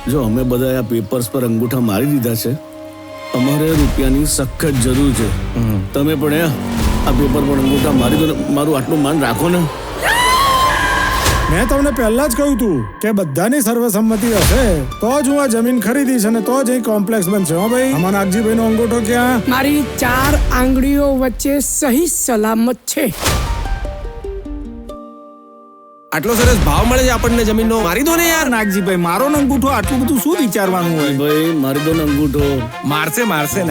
જો અમે બધા આ પેપર્સ પર અંગૂઠા મારી દીધા છે, અમારે રૂપિયાની સખત જરૂર છે. તમે પણ આ પેપર પર અંગૂઠા મારી દો ને, મારું આટલું માન રાખો ને. મેં તમને પહેલા જ કહ્યું તું કે બધાની સર્વસંમતિ હશે તો જ હું આ જમીન ખરીદીશ અને તો જ અહીં કોમ્પ્લેક્સ બનશે. હો ભાઈ, આમાં નાગજીભાઈનો અંગૂઠો ક્યાં? મારી 4 આંગળીઓ વચ્ચે સહી સલામત છે. આટલો સરસ ભાવ મળે છે આપણને જમીનનો, મારી દો ને યાર. નાગજીભાઈ, મારો અંગૂઠો આટલું બધું શું વિચારવાનું હોય? ભાઈ મારી દો ને અંગૂઠો. મારશે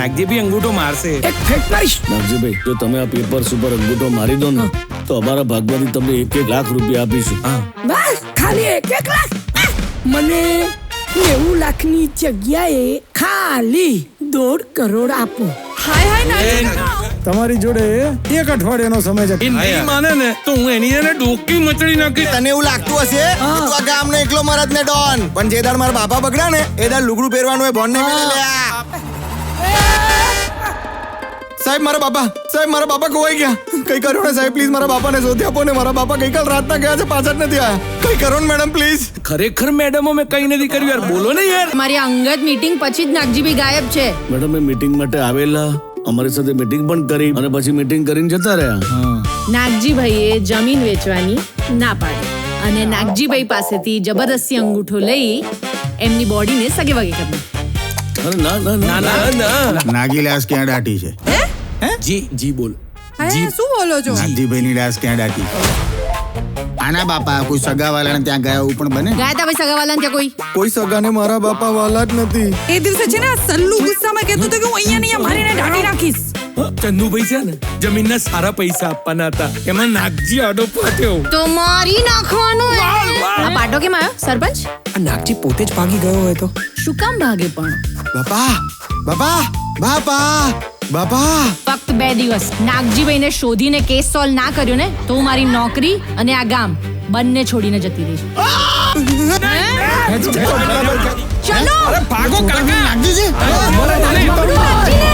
નાગજીભાઈ, અંગૂઠો મારશે. એક ફેંક મારીશ. નાગજીભાઈ, જો તમે આ પેપર્સ ઉપર અંગૂઠો મારી દો ને તો અમારા ભાગમાંથી તમને 1 લાખ રૂપિયા આપીશું. બસ ખાલી 1 લાખ? મને 90 લાખની જગ્યાએ ખાલી 1.5 કરોડ આપો. હાય નાગજીભાઈ, તમારી જોડે 1 અઠવાડિયાનો સમય છે. એ નહીં માને ને તો હું એની એને ડોકી મચડી નાખી. તને એવું લાગતું હશે કે તું આ ગામનો એકલો મરદ ને ડોન, પણ જે દાડ મારા બાપા બગડ્યા ને એ દાડ લુગડું પહેરવાનું એ બોન ને મેલે લ્યા. સાહેબ મારા બાપા ખોવાઈ ગયા. કઈ કરો ને સાહેબ, પ્લીઝ મારા બાપાને શોધી આપો ને. મારા બાપા ગઈકાલ રાતના ગયા છે, પાછા જ નથી આયા. કઈ કરો ને મેડમ પ્લીઝ. ખરેખર મેડમો મેં કઈ નથી કર્યું યાર, બોલો ને યાર. મારી અંગત મીટિંગ પછી જ નાગજીભાઈ ગાયબ છે. મેડમ એ મીટિંગ માટે આવેલા, અમારી સાથે મીટિંગ પણ કરી અને પછી મીટિંગ કરીને જતા રહ્યા. નાગજીભાઈએ જમીન વેચવાની ના પાડી અને નાગજીભાઈ પાસેથી જબરદસ્તી અંગૂઠો લઈ એમની બોડીને સગે વગે કરી. અરે ના ના ના ના ના નાગી લાશ ક્યાં દાટી છે? જી બોલ. શું બોલો છો? નાગજીભાઈની લાશ ક્યાં દાટી? આના બાપા કોઈ સગાવાલાને ત્યાં ગયા એવું પણ બને? ગયા તા ભાઈ સગાવાલાને ત્યાં કોઈ સગાને મારા બાપા વાલા જ નથી. એ દિવસે છે ને સલ્લુ ગુસ્સામાં કહેતો હતો કે હું અહીંયા મારીને ઢાંકી નાખીશ. ચંદુભાઈ છે ને જમીનના સારા પૈસા આપવાના હતા, એમાં નાગજી આડો પાટ્યો. તો મારી નાખવાનું. આ પાટો કેમ આવ્યો સરપંચ? આ નાગજી પોતે જ ભાગી ગયો હોય તો શું કામ ભાગે પણ? બાપા ફક્ત 2 દિવસ નાગજીભાઈને શોધીને કેસ સોલ્વ ના કર્યો ને તો હું મારી નોકરી અને આ ગામ બંને છોડીને જતી રહીશ. ચલો ભાગો કાકા. નાગજી નાગજીને